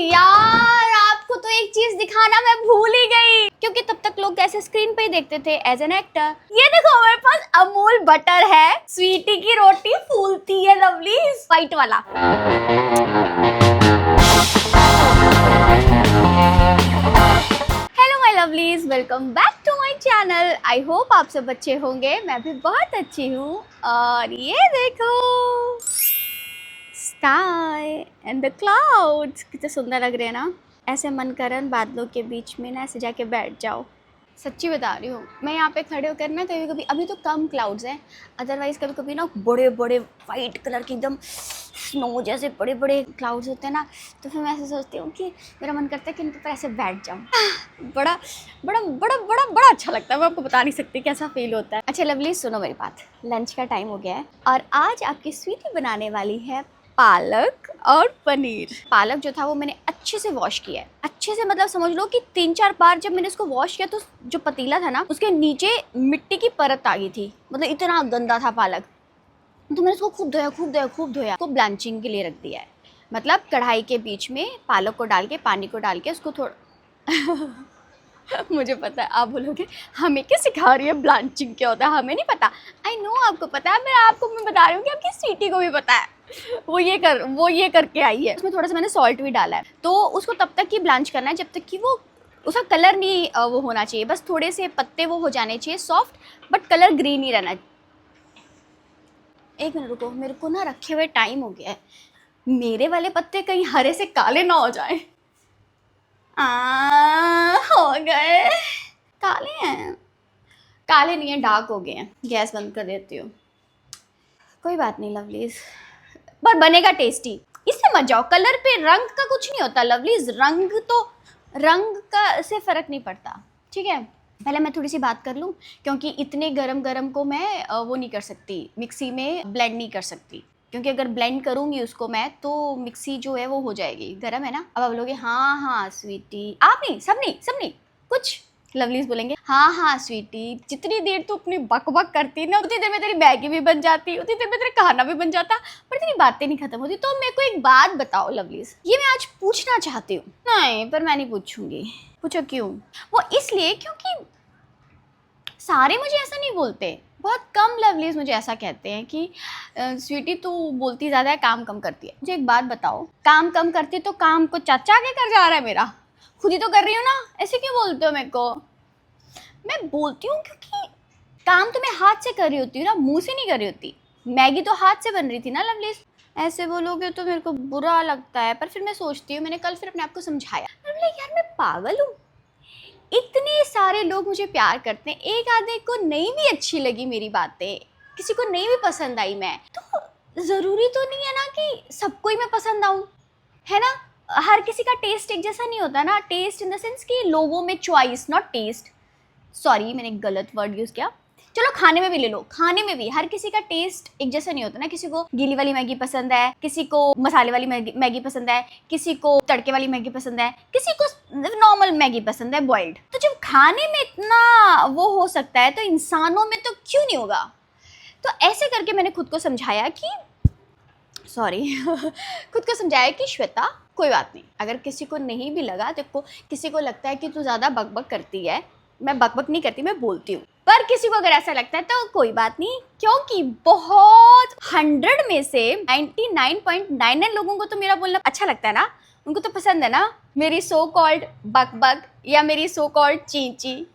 यार आपको तो एक चीज दिखाना मैं भूल ही गई, क्योंकि तब तक लोग कैसे स्क्रीन पे ही देखते थे एज एन एक्टर। ये देखो हमारे पास अमूल बटर है, स्वीटी की रोटी फूलती है लवली, वाइट वाला। Hello my lovelies, welcome back to my channel. I hope आप सब अच्छे होंगे, मैं भी बहुत अच्छी हूँ। और ये देखो स्काई एंड द क्लाउड्स, कितने सुंदर लग रहे हैं ना। ऐसे मन करन बादलों के बीच में ना ऐसे जाके बैठ जाओ। सच्ची बता रही हूँ, मैं यहाँ पे खड़े होकर ना कभी कभी, अभी तो कम क्लाउड्स हैं, अदरवाइज कभी कभी ना बड़े बड़े वाइट कलर के एकदम स्नो जैसे बड़े बड़े क्लाउड्स होते हैं ना, तो फिर मैं ऐसे सोचती हूँ कि मेरा मन करता है कि इनके ऊपर ऐसे बैठ जाऊँ। बड़ा बड़ा बड़ा बड़ा बड़ा अच्छा लगता है, मैं आपको बता नहीं सकती कैसा फील होता है। अच्छा लवली, सुनो मेरी बात, लंच का टाइम हो गया है और आज आपकी स्वीटी बनाने वाली है पालक और पनीर। पालक जो था वो मैंने अच्छे से वॉश किया है, अच्छे से मतलब समझ लो कि 3-4 बार जब मैंने इसको वॉश किया तो जो पतीला था ना उसके नीचे मिट्टी की परत आ गई थी, मतलब इतना गंदा था पालक। तो मैंने इसको खूब धोया खूब धोया खूब धोया, उसको ब्लांचिंग के लिए रख दिया है। मतलब कढ़ाई के बीच में पालक को डाल के, पानी को डाल के उसको थोड़ा मुझे पता है आप बोलोगे हमें क्या सिखा रही है ब्लांचिंग क्या होता है, हमें नहीं पता। आई नो आपको पता है, मैं बता रही हूँ कि आपकी स्वीटी को भी पता है। वो ये करके आई है। उसमें थोड़ा सा मैंने सॉल्ट भी डाला है, तो उसको तब तक ही ब्लांच करना है जब तक कि वो उसका कलर नहीं वो होना चाहिए, बस थोड़े से पत्ते वो हो जाने चाहिए सॉफ्ट, बट कलर ग्रीन ही रहना। एक मिनट रुको, मेरे को ना रखे हुए टाइम हो गया है, मेरे वाले पत्ते कहीं हरे से काले ना हो जाए। हो गए, काले हैं, काले नहीं है डार्क हो गए हैं। गैस बंद कर देती हूँ, कोई बात नहीं लवलीज, पर बनेगा टेस्टी। इससे मत जाओ, कलर पे रंग का कुछ नहीं होता लवलीज, रंग का से फर्क नहीं पड़ता, ठीक है। पहले मैं थोड़ी सी बात कर लूँ, क्योंकि इतने गरम गरम को मैं वो नहीं कर सकती, मिक्सी में ब्लेंड नहीं कर सकती, क्योंकि अगर ब्लेंड करूँगी उसको मैं तो मिक्सी जो है वो हो जाएगी, गरम है ना। अब आप बोलोगे हाँ हाँ स्वीटी, आप नहीं, सब नहीं कुछ लवलीज बोलेंगे हाँ हाँ स्वीटी, जितनी देर तू अपनी बक बक करती ना उतनी देर में तेरी मैगी भी बन जाती, उतनी देर में तेरा खाना भी बन जाता, पर तेरी बातें नहीं खत्म होती। तो मेरे को एक बात बताओ लवलीज, ये मैं आज पूछना चाहती हूँ। नहीं, पर मैं नहीं पूछूंगी। पूछो क्यों? वो इसलिए क्योंकि सारे मुझे ऐसा नहीं बोलते, बहुत कम लवलीज मुझे ऐसा कहते हैं कि स्वीटी तू बोलती ज़्यादा है, काम कम करती है। मुझे एक बात बताओ, काम कम करती तो काम को चाचा आगे कर जा रहा है मेरा, खुद ही तो कर रही हूँ ना, ऐसे क्यों बोलते हो मेरे को? मैं बोलती हूँ क्योंकि काम तो मैं हाथ से कर रही होती हूँ ना, मुंह से नहीं कर रही होती। मैगी तो हाथ से बन रही थी ना लवलीज। ऐसे बोलोगे तो मेरे को बुरा लगता है, पर फिर मैं सोचती हूँ, मैंने कल फिर अपने आप को समझाया, यार मैं पागल हूँ, इतने सारे लोग मुझे प्यार करते हैं, एक आधे को नहीं भी अच्छी लगी मेरी बातें, किसी को नहीं भी पसंद आई मैं, तो ज़रूरी तो नहीं है ना कि सबको ही मैं पसंद आऊँ, है ना। हर किसी का टेस्ट एक जैसा नहीं होता ना, टेस्ट इन द सेंस कि लोगों में चॉइस, नॉट टेस्ट, सॉरी मैंने गलत वर्ड यूज़ किया। चलो खाने में भी ले लो, खाने में भी हर किसी का टेस्ट एक जैसा नहीं होता ना, किसी को गीली वाली मैगी पसंद है, किसी को मसाले वाली मैगी पसंद है, किसी को तड़के वाली मैगी पसंद है, किसी को नॉर्मल मैगी पसंद है बॉइल्ड। तो जब खाने में इतना वो हो सकता है तो इंसानों में तो क्यों नहीं होगा। तो ऐसे करके मैंने खुद को समझाया कि खुद को समझाया कि श्वेता कोई बात नहीं, अगर किसी को नहीं भी लगा, तो किसी को लगता है कि तू ज़्यादा बकबक करती है, मैं बकबक नहीं करती, मैं बोलती हूँ, पर किसी को अगर ऐसा लगता है तो कोई बात नहीं, क्योंकि बहुत 100 में से 99.99 लोगों को तो मेरा बोलना अच्छा लगता है ना, उनको तो पसंद है ना मेरी सो कॉल्ड बकबक, या मेरी सो कॉल्ड चींची,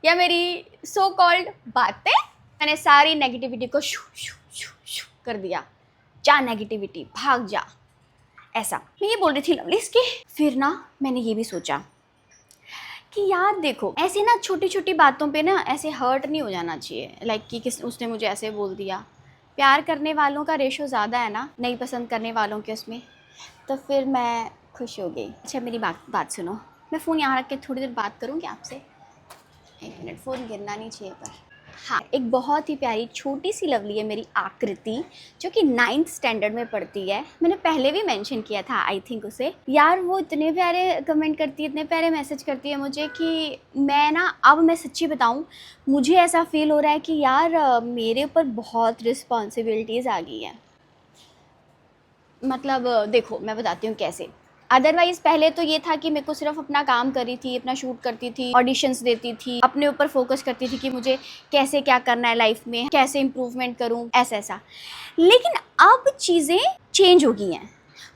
या मेरी सो कॉल्ड बातें। मैंने सारी नेगेटिविटी को शू शू शू शू कर दिया, जा नेगेटिविटी भाग जा, ऐसा मैं ये बोल रही थी लवलीज की। फिर ना मैंने ये भी सोचा कि यार देखो, ऐसे ना छोटी छोटी बातों पे ना ऐसे हर्ट नहीं हो जाना चाहिए, लाइक कि उसने मुझे ऐसे बोल दिया। प्यार करने वालों का रेशो ज़्यादा है ना, नहीं पसंद करने वालों के उसमें, तो फिर मैं खुश हो गई। अच्छा मेरी बात सुनो, मैं फ़ोन यहाँ रख के थोड़ी देर बात करूँगी आपसे, 1 मिनट, फ़ोन गिरना नहीं चाहिए पर। हाँ, एक बहुत ही प्यारी छोटी सी लवली है मेरी आकृति, जो कि 9th स्टैंडर्ड में पढ़ती है। मैंने पहले भी मेंशन किया था आई थिंक उसे। यार वो इतने प्यारे कमेंट करती है, इतने प्यारे मैसेज करती है मुझे कि मैं ना, अब मैं सच्ची बताऊँ, मुझे ऐसा फील हो रहा है कि यार मेरे ऊपर बहुत रिस्पॉन्सिबिलिटीज़ आ गई हैं। मतलब देखो मैं बताती हूँ कैसे। अदरवाइज़ पहले तो ये था कि मेरे को सिर्फ अपना काम कर रही थी, अपना शूट करती थी, ऑडिशंस देती थी, अपने ऊपर फोकस करती थी कि मुझे कैसे क्या करना है लाइफ में, कैसे इम्प्रूवमेंट करूँ, ऐसा। लेकिन अब चीज़ें चेंज हो गई हैं।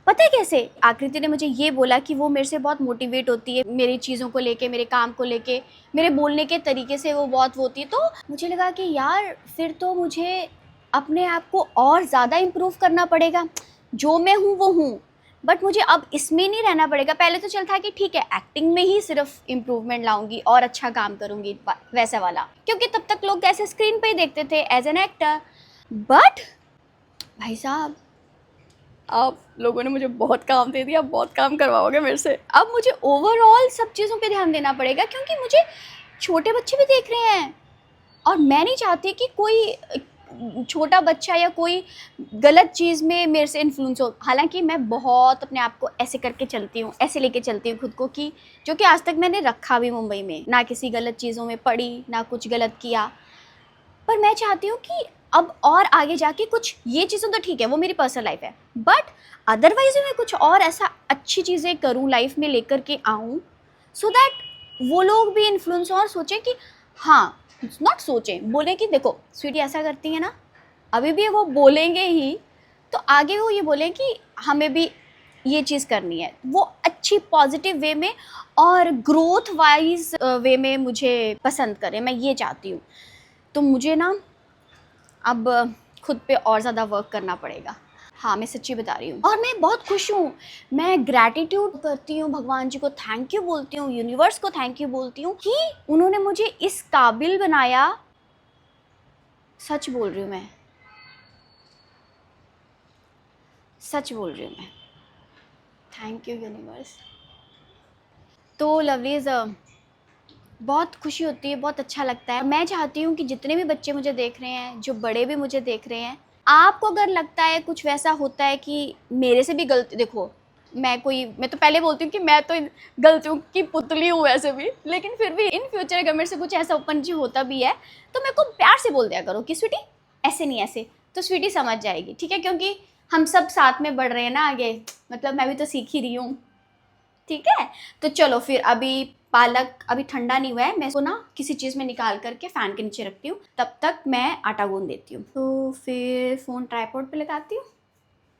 पता है कैसे? आकृति ने मुझे ये बोला कि वो मेरे से बहुत मोटिवेट होती है, मेरी चीज़ों को लेके, मेरे काम को लेके, मेरे बोलने के तरीके से वो बहुत वो होती है। तो मुझे लगा कि यार फिर तो मुझे अपने आप को और ज़्यादा इम्प्रूव करना पड़ेगा। जो मैं हूँ वो हूँ, बट मुझे अब इसमें नहीं रहना पड़ेगा। पहले तो चल था कि ठीक है, एक्टिंग में ही सिर्फ इम्प्रूवमेंट लाऊंगी और अच्छा काम करूँगी, वैसा वाला, क्योंकि तब तक लोग ऐसे स्क्रीन पे ही देखते थे एज एन एक्टर। बट भाई साहब, अब लोगों ने मुझे बहुत काम दे दिया, बहुत काम करवाओगे मेरे से। अब मुझे ओवरऑल सब चीज़ों पे ध्यान देना पड़ेगा, क्योंकि मुझे छोटे बच्चे भी देख रहे हैं और मैं नहीं चाहती कि कोई छोटा बच्चा या कोई गलत चीज़ में मेरे से इन्फ्लुएंस हो। हालांकि मैं बहुत अपने आप को ऐसे करके चलती हूँ, ऐसे लेके चलती हूँ खुद को, कि जो कि आज तक मैंने रखा भी मुंबई में, ना किसी गलत चीज़ों में पड़ी, ना कुछ गलत किया। पर मैं चाहती हूँ कि अब और आगे जाके कुछ, ये चीज़ें तो ठीक है, वो मेरी पर्सनल लाइफ है, बट अदरवाइज मैं कुछ और ऐसा अच्छी चीज़ें करूँ, लाइफ में लेकर के आऊँ, सो दैट वो लोग भी इन्फ्लुएंस और सोचें कि हाँ, नॉट सोचें, बोलें कि देखो स्वीटी ऐसा करती है ना, अभी भी वो बोलेंगे ही तो आगे वो ये बोलें कि हमें भी ये चीज़ करनी है, वो अच्छी पॉजिटिव वे में और ग्रोथ वाइज वे में मुझे पसंद करें, मैं ये चाहती हूँ। तो मुझे ना अब खुद पे और ज़्यादा वर्क करना पड़ेगा। हाँ, मैं सच्ची बता रही हूँ, और मैं बहुत खुश हूँ। मैं ग्रैटिट्यूड करती हूँ, भगवान जी को थैंक यू बोलती हूँ, यूनिवर्स को थैंक यू बोलती हूँ कि उन्होंने मुझे इस काबिल बनाया। सच बोल रही हूँ मैं, सच बोल रही हूँ मैं। Thank you universe. तो लवलीज, बहुत खुशी होती है, बहुत अच्छा लगता है। मैं चाहती हूँ कि जितने भी बच्चे मुझे देख रहे हैं, जो बड़े भी मुझे देख रहे हैं, आपको अगर लगता है कुछ वैसा होता है कि मेरे से भी गलती, देखो मैं तो पहले बोलती हूँ कि मैं तो गलतियों की पुतली हूँ वैसे भी, लेकिन फिर भी इन फ्यूचर अगर मेरे से कुछ ऐसा ओपन जी होता भी है तो मेरे को प्यार से बोल दिया करो कि स्वीटी ऐसे नहीं ऐसे, तो स्वीटी समझ जाएगी, ठीक है? क्योंकि हम सब साथ में बढ़ रहे हैं ना आगे, मतलब मैं भी तो सीख ही रही हूँ, ठीक है? तो चलो फिर, अभी पालक अभी ठंडा नहीं हुआ है, मैं इसको ना किसी चीज़ में निकाल करके फ़ैन के नीचे रखती हूँ, तब तक मैं आटा गूंद देती हूँ। तो फिर फ़ोन ट्राइपॉड पे लगाती हूँ।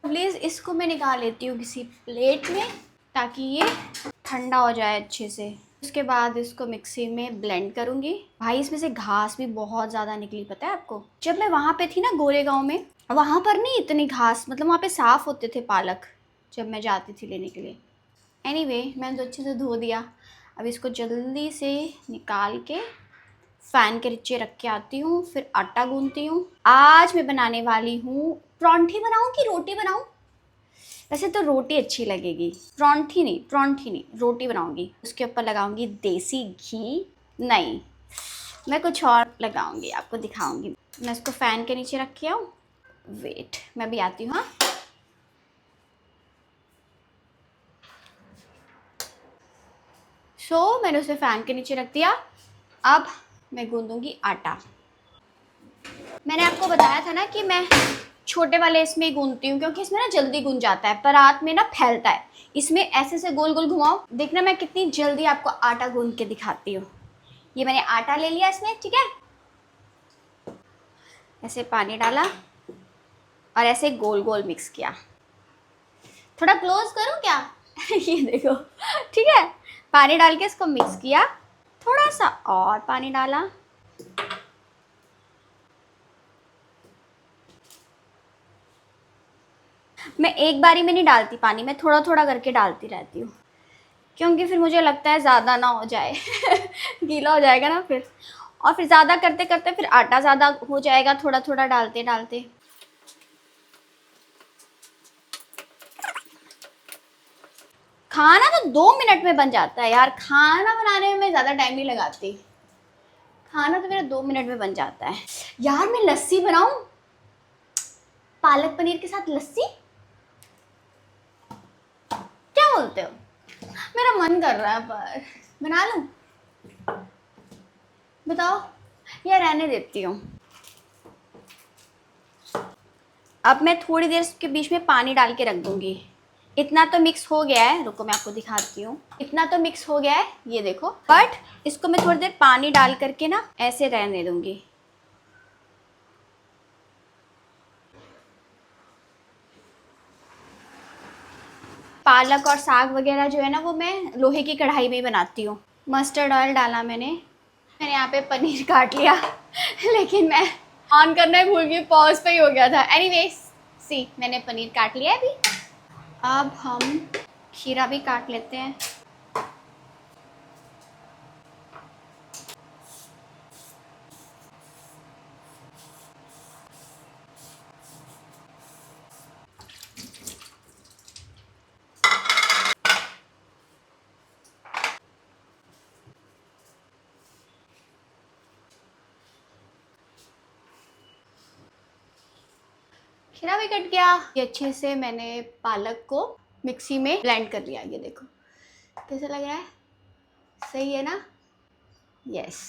प्लीज़ इसको मैं निकाल लेती हूँ किसी प्लेट में, ताकि ये ठंडा हो जाए अच्छे से। उसके बाद इसको मिक्सी में ब्लेंड करूँगी। भाई इसमें से घास भी बहुत ज़्यादा निकली, पता है आपको? जब मैं वहाँ पे थी ना गोरेगांव में, वहाँ पर नहीं इतनी घास, मतलब वहाँ पे साफ़ होते थे पालक जब मैं जाती थी लेने के लिए। एनीवे, मैंने तो अच्छे से धो दिया। अब इसको जल्दी से निकाल के फ़ैन के नीचे रख के आती हूँ, फिर आटा गूंथती हूँ। आज मैं बनाने वाली हूँ, परांठे बनाऊँ कि रोटी बनाऊँ? वैसे तो रोटी अच्छी लगेगी, परांठी नहीं, रोटी बनाऊँगी। उसके ऊपर लगाऊँगी देसी घी। नहीं, मैं कुछ और लगाऊँगी, आपको दिखाऊँगी। मैं इसको फ़ैन के नीचे रख के आऊँ। वेट, मैं भी आती हूँ। हाँ, मैंने उसे फ़ैन के नीचे रख दिया। अब मैं गूंदूंगी आटा। मैंने आपको बताया था ना कि मैं छोटे वाले इसमें ही गूंदती हूँ, क्योंकि इसमें ना जल्दी गूंद जाता है, परात में ना फैलता है। इसमें ऐसे से गोल गोल घुमाओ, देखना मैं कितनी जल्दी आपको आटा गूंद के दिखाती हूँ। ये मैंने आटा ले लिया इसमें, ठीक है? ऐसे पानी डाला और ऐसे गोल गोल मिक्स किया। थोड़ा क्लोज करूँ क्या? ये देखो, ठीक है? पानी डाल के इसको मिक्स किया, थोड़ा सा और पानी डाला, मैं एक बारी में नहीं डालती पानी, मैं थोड़ा थोड़ा करके डालती रहती हूँ, क्योंकि फिर मुझे लगता है ज़्यादा ना हो जाए गीला हो जाएगा ना फिर, और फिर ज़्यादा करते करते फिर आटा ज़्यादा हो जाएगा, थोड़ा थोड़ा डालते डालते। खाना तो 2 मिनट में बन जाता है यार, खाना बनाने में मैं ज़्यादा टाइम नहीं लगाती, खाना तो मेरा 2 मिनट में बन जाता है। यार मैं लस्सी बनाऊं, पालक पनीर के साथ लस्सी, क्या बोलते हो? मेरा मन कर रहा है, पर बना लूं? बताओ, या रहने देती हूँ? अब मैं थोड़ी देर के बीच में पानी डाल के रख दूंगी, इतना तो मिक्स हो गया है, रुको मैं आपको दिखाती हूँ। इतना तो मिक्स हो गया है, ये देखो। बट इसको मैं थोड़ी देर पानी डाल करके ना ऐसे रहने दूंगी। पालक और साग वगैरह जो है ना वो मैं लोहे की कढ़ाई में ही बनाती हूँ। मस्टर्ड ऑयल डाला मैंने यहाँ पे पनीर काट लिया लेकिन मैं ऑन करना ही भूल गई, पॉज पे ही हो गया था। एनीवेज सी, मैंने पनीर काट लिया है अभी। अब हम खीरा भी काट लेते हैं। खीरा भी कट गया। ये अच्छे से मैंने पालक को मिक्सी में ब्लेंड कर लिया। ये देखो कैसा लग रहा है, सही है ना? यस।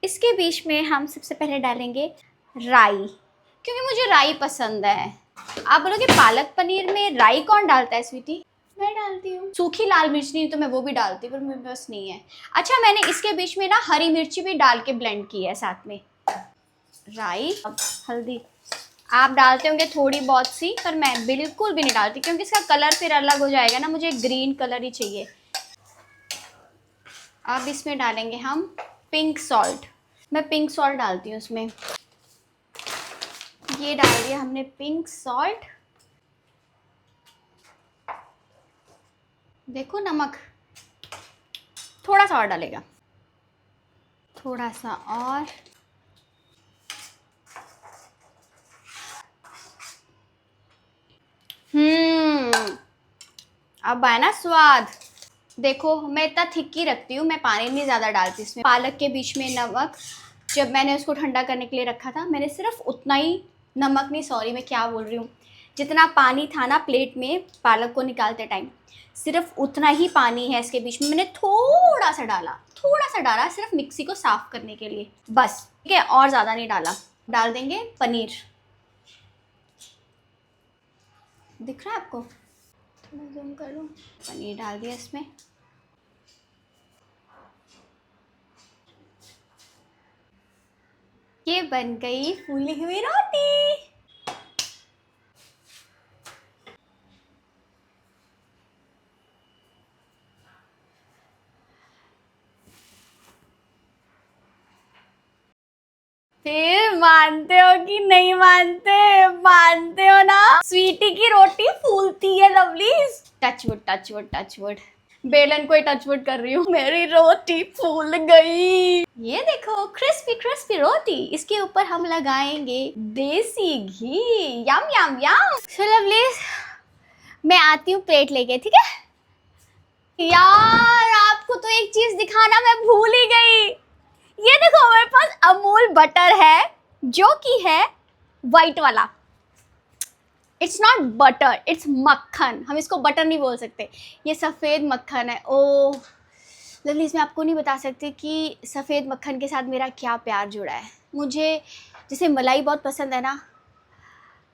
इसके बीच में हम सबसे पहले डालेंगे राई, क्योंकि मुझे राई पसंद है। आप बोलोगे पालक पनीर में राई कौन डालता है स्वीटी? मैं डालती हूँ। सूखी लाल मिर्च नहीं तो मैं वो भी डालती, पर मेरे पास नहीं है। अच्छा, मैंने इसके बीच में ना हरी मिर्ची भी डाल के ब्लेंड की है साथ में। राई, अब हल्दी आप डालते होंगे थोड़ी बहुत सी, पर मैं बिल्कुल भी नहीं डालती क्योंकि इसका कलर फिर अलग हो जाएगा ना, मुझे ग्रीन कलर ही चाहिए। अब इसमें डालेंगे हम पिंक सॉल्ट। मैं पिंक सॉल्ट डालती हूँ इसमें। ये डाल दिया हमने पिंक सॉल्ट। देखो नमक थोड़ा सा और डालेगा, थोड़ा सा और। अब आया ना स्वाद। देखो मैं इतना थिक ही रखती हूँ, मैं पानी नहीं ज़्यादा डालती इसमें। पालक के बीच में नमक, जब मैंने उसको ठंडा करने के लिए रखा था, मैंने सिर्फ उतना ही नमक नहीं, सॉरी मैं क्या बोल रही हूँ, जितना पानी था ना प्लेट में पालक को निकालते टाइम, सिर्फ उतना ही पानी है इसके बीच में। मैंने थोड़ा सा डाला सिर्फ मिक्सी को साफ करने के लिए, बस, ठीक है, और ज़्यादा नहीं डाला। डाल देंगे पनीर। दिख रहा है आपको? थोड़ा जूम कर लूँ। पनीर डाल दिया इसमें। ये बन गई फूली हुई रोटी। फिर मानते हो कि नहीं मानते? मानते हो ना? स्वीटी की रोटी फूलती है लवलीज। टचवुड टचवुड टचवुड, बेलन को ही टचवुड कर रही हूँ। मेरी रोटी फूल गई। ये देखो क्रिस्पी क्रिस्पी रोटी। इसके ऊपर हम लगाएंगे देसी घी। यम यम यम। सो लवलीज, मैं आती हूँ प्लेट लेके, ठीक है? यार आपको तो एक चीज दिखाना मैं भूल ही गई। ये देखो मेरे पास अमूल बटर है, जो कि है वाइट वाला। इट्स नॉट बटर, इट्स मक्खन। हम इसको बटर नहीं बोल सकते, ये सफ़ेद मक्खन है। ओ लवलीज, मैं आपको नहीं बता सकती कि सफ़ेद मक्खन के साथ मेरा क्या प्यार जुड़ा है। मुझे जैसे मलाई बहुत पसंद है ना,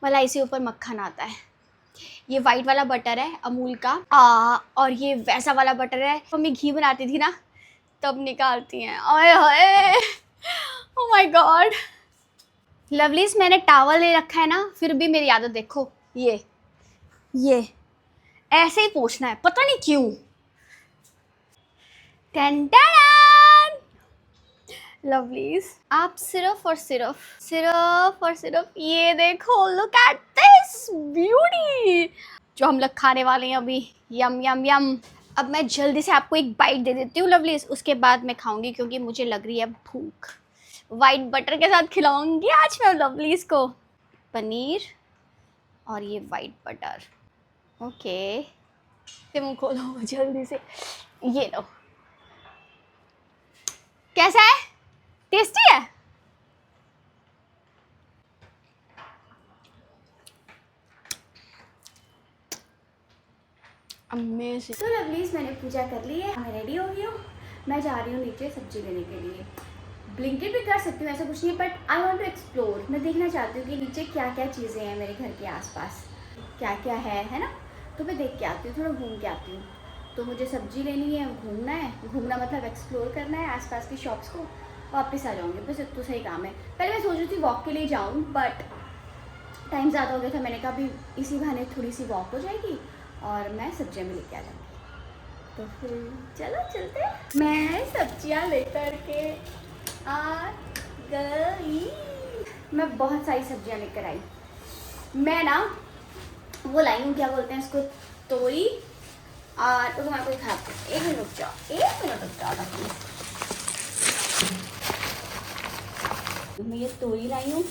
मलाई से ऊपर मक्खन आता है। ये वाइट वाला बटर है अमूल का, और ये वैसा वाला बटर है मम्मी घी बनाती थी ना तब निकालती हैं। ओए होए, ओह माय गॉड। लवलीज, मैंने टावल ले रखा है ना, फिर भी मेरी आदत देखो, ये ऐसे ही पोंछना है, पता नहीं क्यों। Ton ton. लवलीज, आप सिर्फ और सिर्फ ये देखो, लुक एट दिस ब्यूटी जो हम लोग खाने वाले हैं अभी। यम यम यम। अब मैं जल्दी से आपको एक बाइट दे देती हूँ लवलीज, उसके बाद मैं खाऊंगी क्योंकि मुझे लग रही है भूख। वाइट बटर के साथ खिलाऊंगी आज मैं लवलीज को पनीर और ये वाइट बटर। ओके, फिर मुँह खोलो जल्दी से। ये लो, कैसा है? टेस्टी है? अमेजिंग। तो लवलीज, मैंने पूजा कर ली है, मैं रेडी हो गई हूँ। मैं जा रही हूँ नीचे सब्जी लेने के लिए। ब्लिंकिट भी कर सकती हूँ, ऐसा कुछ नहीं, but I want to explore. मैं देखना चाहती हूँ कि नीचे क्या क्या चीज़ें हैं मेरे घर के आसपास, क्या क्या है ना। तो मैं देख के आती हूँ, थोड़ा घूम के आती हूँ। तो मुझे सब्जी लेनी है, घूमना है, घूमना मतलब एक्सप्लोर करना है आसपास की शॉप्स को, वापस आ जाऊँगी, बस इतना सही काम है। पहले मैं सोच रही थी वॉक के लिए जाऊँ, बट टाइम ज़्यादा हो गया था। मैंने कहा अभी इसी बहाने थोड़ी सी वॉक हो जाएगी और मैं सब्जियाँ भी लेके आ जाऊँगी। तो फिर चलो चलते हैं। मैं सब्जियाँ लेकर के आ गई। मैं बहुत सारी सब्जियाँ लेकर आई। मैं ना वो लाई हूँ, क्या बोलते हैं इसको, तोरी। और तो मैं कोई खाती हूँ, 1 मिनट रुक जाओ, 1 मिनट रुक जाओ प्लीज। मैं ये तोरी लाई हूँ,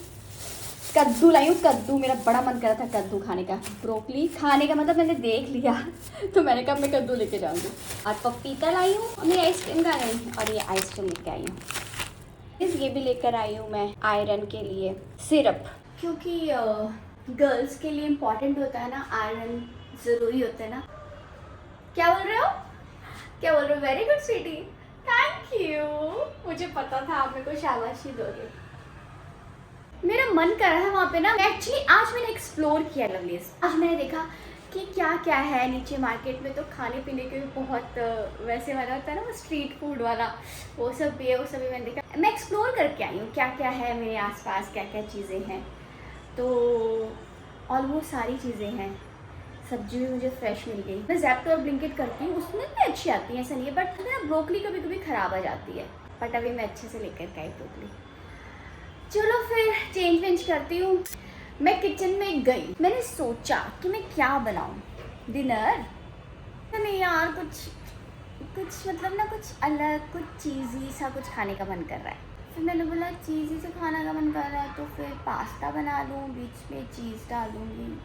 कद्दू लाई हूँ। कद्दू मेरा बड़ा मन कर रहा था कद्दू खाने का। ब्रोकली खाने का मतलब मैंने देख लिया तो मैंने कहा मैं कद्दू लेके जाऊँगी। और पपीता लाई हूँ, और मेरी आइसक्रीम खा गई, और ये आइसक्रीम लेके आई हूँ। ये भी लेकर आई हूँ मैं आयरन के लिए सिरप, क्योंकि गर्ल्स के लिए इम्पॉर्टेंट होता है ना, आयरन ज़रूरी होता है ना। क्या बोल रहे हो, क्या बोल रहे हो? Very good sweetie, thank you. मुझे पता था आप मेरे को शाबाशी दोगे। मेरा मन कर रहा था वहाँ पे ना, एक्चुअली आज मैंने एक्सप्लोर किया लवलीज। आज मैंने देखा कि क्या क्या है नीचे मार्केट में। तो खाने पीने के भी बहुत वैसे वाला होता है ना, वो स्ट्रीट फूड वाला, वो सब भी है, वो सब भी मैंने देखा। मैं एक्सप्लोर करके आई हूँ क्या क्या है मेरे आसपास, क्या क्या चीज़ें हैं। तो ऑलमोस्ट सारी चीज़ें हैं। सब्जी भी मुझे फ्रेश मिल गई। मैं ज़ेप्टो और ब्लिंकिट करती हूँ, उसमें भी अच्छी आती है, ऐसा नहीं है। बट मेरा ब्रोकली कभी कभी ख़राब आ जाती है, बट अभी मैं अच्छे से लेकर के आई ब्रोकली। चलो फिर चेंज वेंज करती हूँ। मैं किचन में गई, मैंने सोचा कि मैं क्या बनाऊँ डिनर। नहीं यार, कुछ मतलब ना, कुछ अलग, कुछ चीज़ी सा कुछ खाने का मन कर रहा है। फिर मैंने बोला चीज़ी से खाने का मन कर रहा है, तो फिर पास्ता बना लूँ, बीच में चीज़ डाल दूँगी।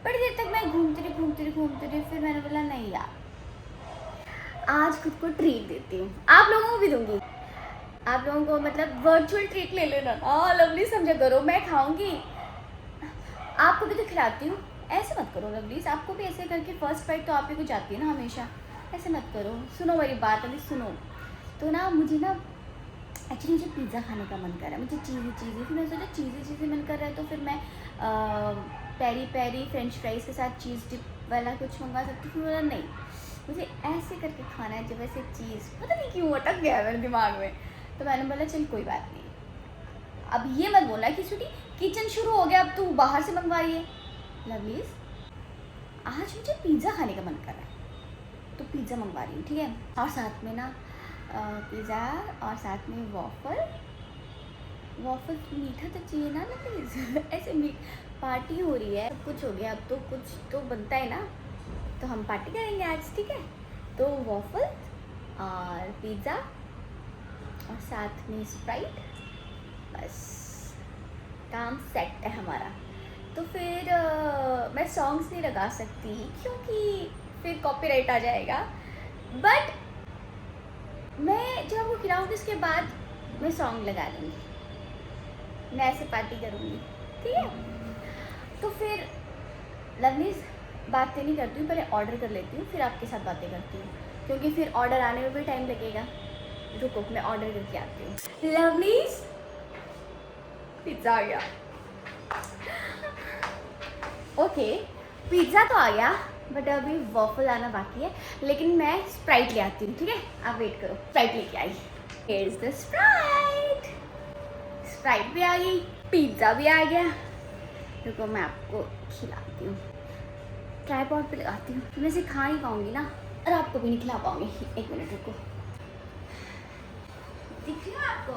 बड़ी देर तक मैं घूमती रही। फिर मैंने बोला नहीं यार, आज खुद को ट्रीट देती हूँ, आप लोगों को भी दूँगी। आप लोगों को मतलब वर्चुअल ट्रीट ले लेना ना, लवली समझा करो। मैं खाऊंगी, आपको भी तो खिलाती हूँ। ऐसे मत करो लवलीज, आपको भी ऐसे करके फर्स्ट बाइट तो आप ही को जाती है ना हमेशा। ऐसे मत करो, सुनो मेरी बात अभी सुनो। तो ना मुझे ना एक्चुअली मुझे पिज़्ज़ा खाने का मन कर रहा है, मुझे चीज़ी। फिर मैं सोचा चीज़ी मन कर रहा है, तो फिर मैं पेरी पेरी फ्रेंच फ्राइज़ के साथ चीज़ डिप वाला कुछ मंगवा सकती हूँ। बोला नहीं, मुझे ऐसे करके खाना है जब ऐसे चीज़, पता नहीं क्यों अटक गया मेरे दिमाग में। तो मैंने बोला चल कोई बात नहीं। अब ये मत बोलना कि छुट्टी किचन शुरू हो गया, अब तू बाहर से मंगवा रही है। लवलीज, आज मुझे पिज़्ज़ा खाने का मन कर रहा है, तो पिज़्ज़ा मंगवा रही हूँ, ठीक है। और साथ में ना पिज़्ज़ा, और साथ में वॉफल मीठा तो चाहिए ना प्लीज़ ऐसे पार्टी हो रही है, सब कुछ हो गया, अब तो कुछ तो बनता है ना, तो हम पार्टी करेंगे आज, ठीक है। तो वॉफल और पिज़्ज़ा और साथ में स्प्राइट, बस काम सेट है हमारा। तो फिर मैं सॉन्ग्स नहीं लगा सकती क्योंकि फिर कॉपीराइट आ जाएगा, बट मैं जब वो खिलाऊंगी उसके बाद मैं सॉन्ग लगा लूँगी, मैं ऐसे पार्टी करूँगी, ठीक है। तो फिर लवलीज बातें नहीं करती हूँ, पहले ऑर्डर कर लेती हूँ, फिर आपके साथ बातें करती हूँ, क्योंकि फिर ऑर्डर आने में भी टाइम लगेगा। रुको मैं ऑर्डर करके आती हूँ। लवलीज, पिज़्ज़ा आ गया। ओके, पिज़्ज़ा तो आ गया, बट अभी वॉफल आना बाकी है। लेकिन मैं स्प्राइट ले आती हूँ, ठीक है, आप वेट करो। स्प्राइट लेके आई, here is the Sprite. Sprite भी आ गई, पिज़्ज़ा भी आ गया। रुको मैं आपको खिलाती हूँ, ट्राइपॉड पे लगाती हूँ। मैं इसे खा ही पाऊँगी ना, और आपको भी नहीं खिला पाऊँगी। 1 मिनट रुको, दिख रही हूँ आपको।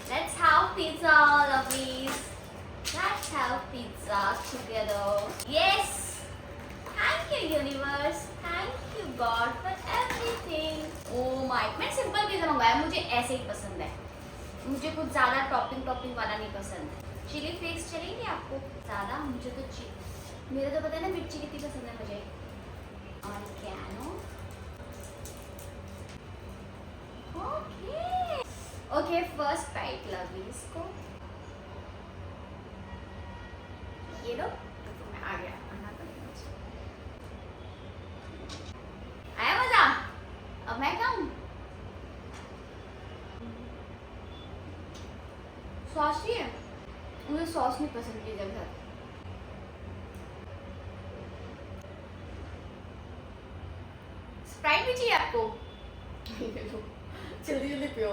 Let's have pizza lovelies, let's have pizza together. Yes, thank you universe, thank you God for everything. Oh my, मैं सिंपल पिज़्ज़ा मंगवाया, मुझे ऐसे ही पसंद है। मुझे कुछ ज़्यादा टॉपिंग वाला नहीं पसंद। चिली फ्लेक्स चलेंगे आपको ज़्यादा? मुझे तो मेरे तो पता है ना मिर्ची कितनी पसंद है मुझे। और कैनो, ओके फर्स्ट बाइट लवलीज को ये लो। तो मैं आ गया, आना पड़ेगा मुझे। आया मजा? अब मैं खाऊं? सॉस नहीं है, मुझे सॉस नहीं पसंद पिज़्ज़ा के साथ। स्प्राइट भी चाहिए आपको? जल्दी जल्दी पियो।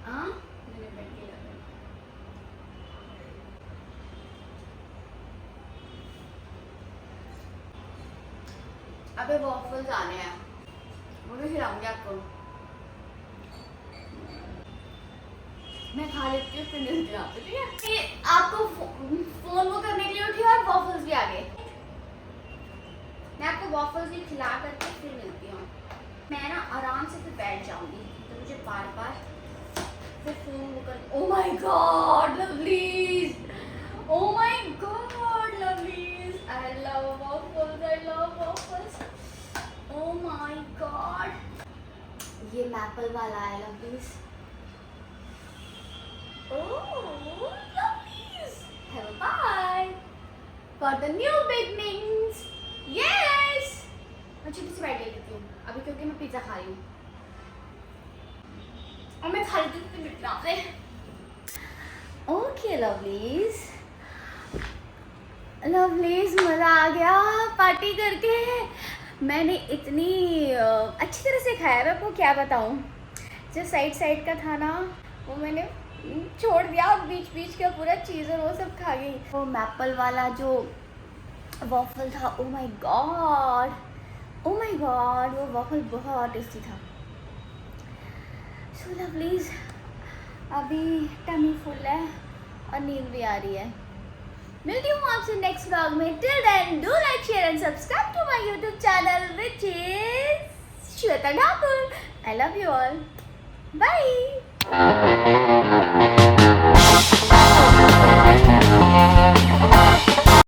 हाँ मैंने बैठ के लगा। अबे वॉफल्स आने हैं, वो भी खिलाऊंगी आपको। मैं खा लेती हूँ फिर मिलती हूँ आपसे, ठीक है? ये आपको फोन वो करने के लिए उठी और वॉफल्स भी आ गए। मैं आपको वॉफल्स भी खिला करके फिर मिलती हूँ। मैं ना आराम से फिर बैठ जाऊंगी, तो मुझे बार बार फिर फोन वो कर। Oh my God lovelies, oh my God lovelies, I love waffles, I love waffles, oh my God. ये मैपल वाला है lovelies. Oh, lovelies! Have a bye for the new beginnings. Yes. मैं छोटी सी बाइट ले लेती हूँ अभी क्योंकि मैं पिज़्ज़ा खा रही हूँ और मैं खा लेती हूँ तो मिलना से। Okay, lovelies. लवलीज मज़ा आ गया पार्टी करके। मैंने इतनी अच्छी तरह से खाया, मैं आपको क्या बताऊँ। जो साइड साइड का था ना वो मैंने छोड़ दिया और बीच बीच का पूरा चीज़ और वो सब खा गई। वो मैपल वाला जो वॉफल था, oh my God, oh my God, वो वॉफल बहुत टेस्टी था। सो लवलीज अभी टमी फुल है और नींद भी आ रही है। मिलती हूँ आपसे नेक्स्ट व्लॉग में। Till then do like share and subscribe to my YouTube channel which is Shweta Thakur. I love you all, bye.